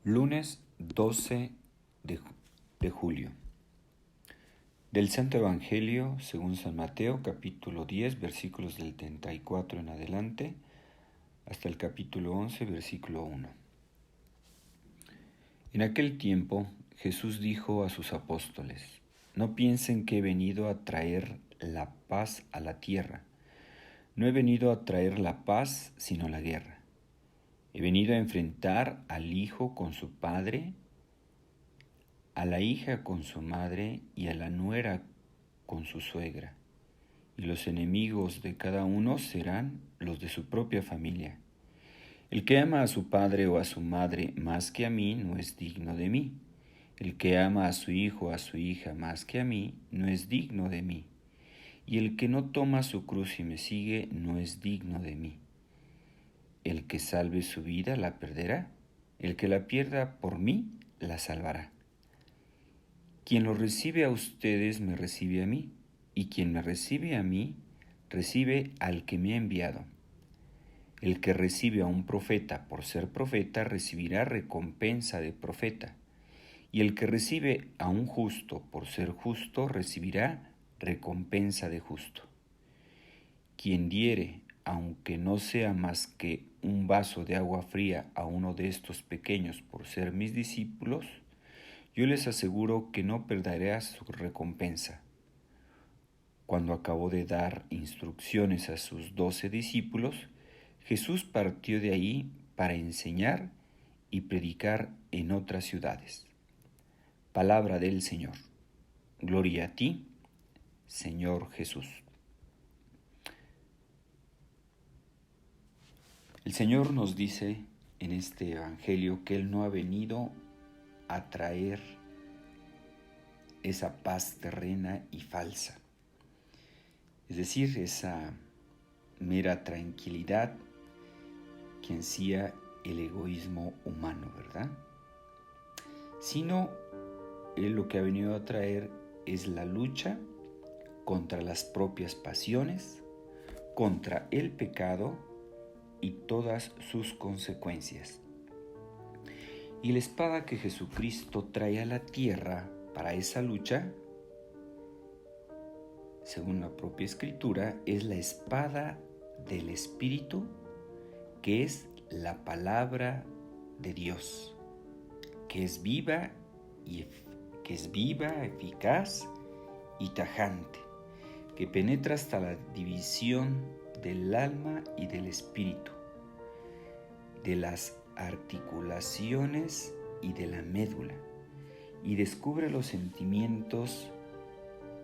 Lunes 12 de julio. Del Santo Evangelio según San Mateo, capítulo 10, versículos del 34 en adelante, hasta el capítulo 11, versículo 1. En aquel tiempo Jesús dijo a sus apóstoles: No piensen que he venido a traer la paz a la tierra. No he venido a traer la paz, sino la guerra. He venido a enfrentar al hijo con su padre, a la hija con su madre y a la nuera con su suegra. Y los enemigos de cada uno serán los de su propia familia. El que ama a su padre o a su madre más que a mí no es digno de mí. El que ama a su hijo o a su hija más que a mí no es digno de mí. Y el que no toma su cruz y me sigue no es digno de mí. El que salve su vida la perderá. El que la pierda por mí la salvará. Quien lo recibe a ustedes me recibe a mí, y quien me recibe a mí recibe al que me ha enviado. El que recibe a un profeta por ser profeta recibirá recompensa de profeta, y el que recibe a un justo por ser justo recibirá recompensa de justo. Quien diere, aunque no sea más que un vaso de agua fría a uno de estos pequeños por ser mis discípulos, yo les aseguro que no perderá su recompensa. Cuando acabó de dar instrucciones a sus 12 discípulos, Jesús partió de ahí para enseñar y predicar en otras ciudades. Palabra del Señor. Gloria a ti, Señor Jesús. El Señor nos dice en este Evangelio que Él no ha venido a traer esa paz terrena y falsa, es decir, esa mera tranquilidad que ansía el egoísmo humano, ¿verdad? Sino Él lo que ha venido a traer es la lucha contra las propias pasiones, contra el pecado y todas sus consecuencias. Y la espada que Jesucristo trae a la tierra para esa lucha, según la propia Escritura, es la espada del Espíritu, que es la palabra de Dios, que es viva, eficaz y tajante, que penetra hasta la división del alma y del espíritu, de las articulaciones y de la médula, y descubre los sentimientos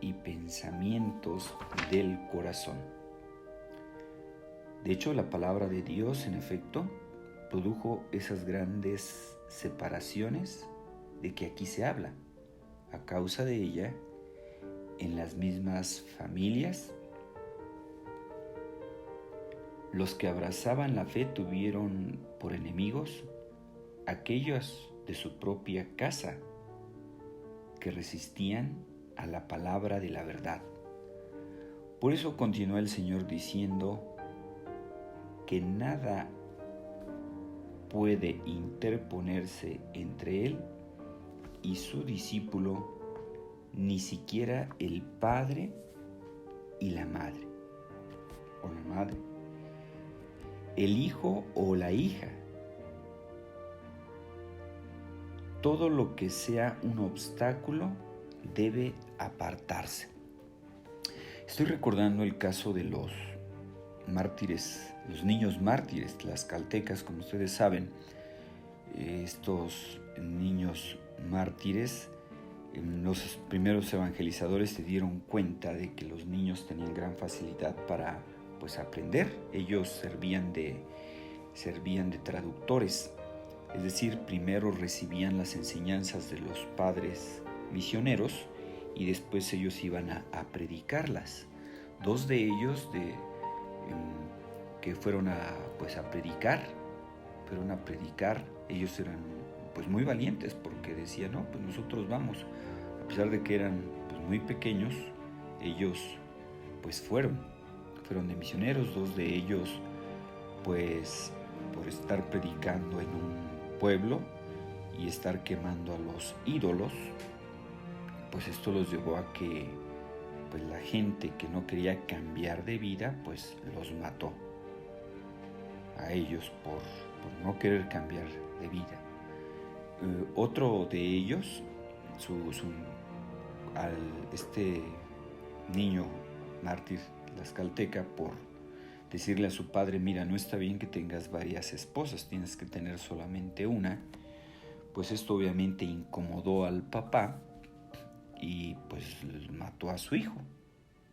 y pensamientos del corazón. De hecho, la palabra de Dios, en efecto, produjo esas grandes separaciones de que aquí se habla. A causa de ella, en las mismas familias, los que abrazaban la fe tuvieron por enemigos aquellos de su propia casa que resistían a la palabra de la verdad. Por eso continúa el Señor diciendo que nada puede interponerse entre Él y su discípulo, ni siquiera el padre y la madre, o la madre, el hijo o la hija. Todo lo que sea un obstáculo debe apartarse. Estoy recordando el caso de los mártires, los niños mártires, tlaxcaltecas, como ustedes saben. Estos niños mártires, los primeros evangelizadores se dieron cuenta de que los niños tenían gran facilidad para aprender. Ellos servían de traductores, es decir, primero recibían las enseñanzas de los padres misioneros y después ellos iban a predicarlas. Dos de ellos que fueron a predicar, ellos eran muy valientes, porque decían, no, pues nosotros vamos. A pesar de que eran muy pequeños, ellos fueron de misioneros. Dos de ellos por estar predicando en un pueblo, y estar quemando a los ídolos, pues esto los llevó a que pues la gente que no quería cambiar de vida, pues los mató a ellos por no querer cambiar de vida. Otro de ellos, este niño mártir tlaxcalteca, por decirle a su padre: mira, no está bien que tengas varias esposas, tienes que tener solamente una. Pues esto obviamente incomodó al papá y pues mató a su hijo,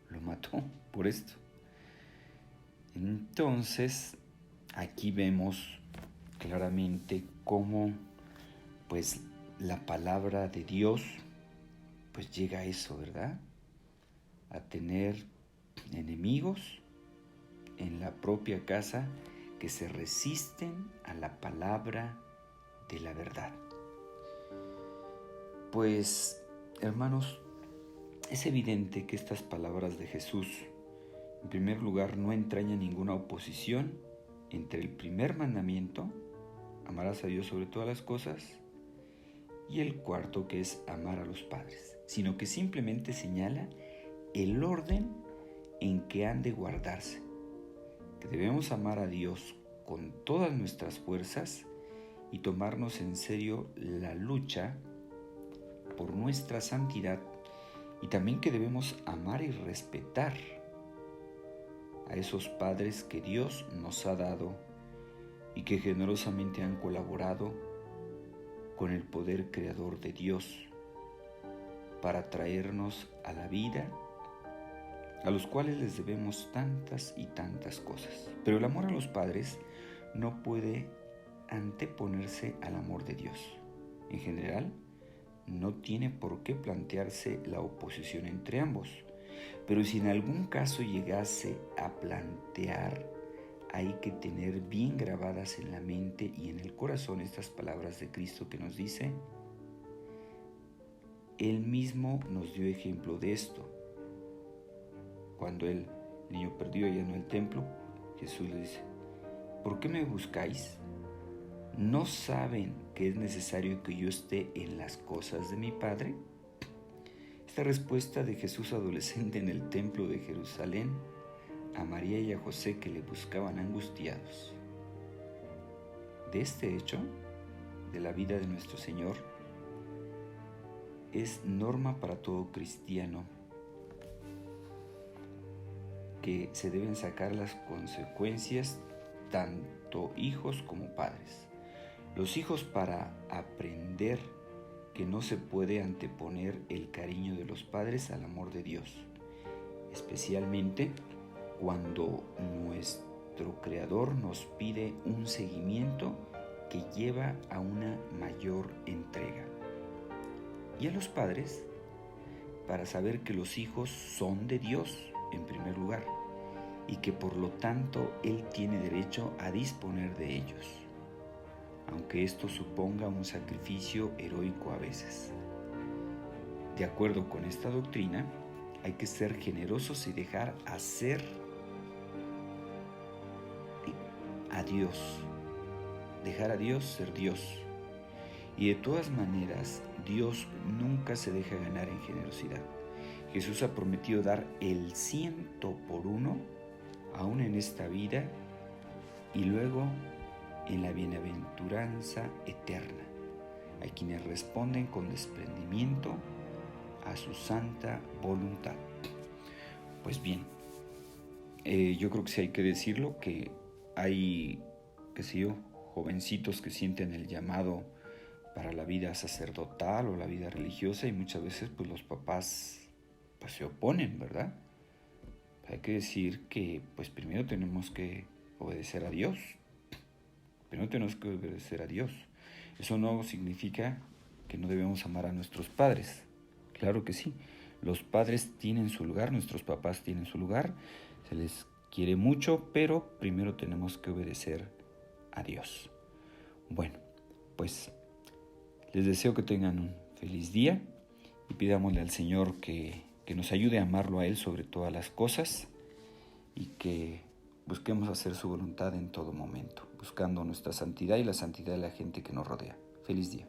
lo mató por esto. Entonces aquí vemos claramente cómo pues la palabra de Dios pues llega a eso, ¿verdad? A tener enemigos en la propia casa que se resisten a la palabra de la verdad. Pues, hermanos, es evidente que estas palabras de Jesús, en primer lugar, no entrañan ninguna oposición entre el primer mandamiento, amarás a Dios sobre todas las cosas, y el cuarto, que es amar a los padres, sino que simplemente señala el orden en que han de guardarse, que debemos amar a Dios con todas nuestras fuerzas y tomarnos en serio la lucha por nuestra santidad, y también que debemos amar y respetar a esos padres que Dios nos ha dado y que generosamente han colaborado con el poder creador de Dios para traernos a la vida, a los cuales les debemos tantas y tantas cosas. Pero el amor a los padres no puede anteponerse al amor de Dios. En general, no tiene por qué plantearse la oposición entre ambos. Pero si en algún caso llegase a plantear, hay que tener bien grabadas en la mente y en el corazón estas palabras de Cristo que nos dice: Él mismo nos dio ejemplo de esto. Cuando el niño perdido allá en el templo, Jesús le dice: ¿por qué me buscáis? ¿No saben que es necesario que yo esté en las cosas de mi Padre? Esta respuesta de Jesús adolescente en el templo de Jerusalén a María y a José, que le buscaban angustiados. De este hecho, de la vida de nuestro Señor, es norma para todo cristiano que se deben sacar las consecuencias, tanto hijos como padres. Los hijos, para aprender que no se puede anteponer el cariño de los padres al amor de Dios, especialmente cuando nuestro Creador nos pide un seguimiento que lleva a una mayor entrega. Y a los padres, para saber que los hijos son de Dios en primer lugar y que por lo tanto Él tiene derecho a disponer de ellos, aunque esto suponga un sacrificio heroico a veces. De acuerdo con esta doctrina, hay que ser generosos y dejar hacer a Dios, dejar a Dios ser Dios. Y de todas maneras, Dios nunca se deja ganar en generosidad. Jesús ha prometido dar el 100 por 1, aún en esta vida, y luego en la bienaventuranza eterna, a quienes responden con desprendimiento a su santa voluntad. Pues bien, yo creo que sí hay que decirlo, que hay, jovencitos que sienten el llamado para la vida sacerdotal o la vida religiosa, y muchas veces pues los papás pues se oponen, ¿verdad? Hay que decir que pues primero tenemos que obedecer a Dios. Eso no significa que no debemos amar a nuestros padres. Claro que sí. Los padres tienen su lugar, nuestros papás tienen su lugar, se les quiere mucho, pero primero tenemos que obedecer a Dios. Bueno, pues les deseo que tengan un feliz día y pidámosle al Señor que nos ayude a amarlo a Él sobre todas las cosas, y que busquemos hacer su voluntad en todo momento, buscando nuestra santidad y la santidad de la gente que nos rodea. Feliz día.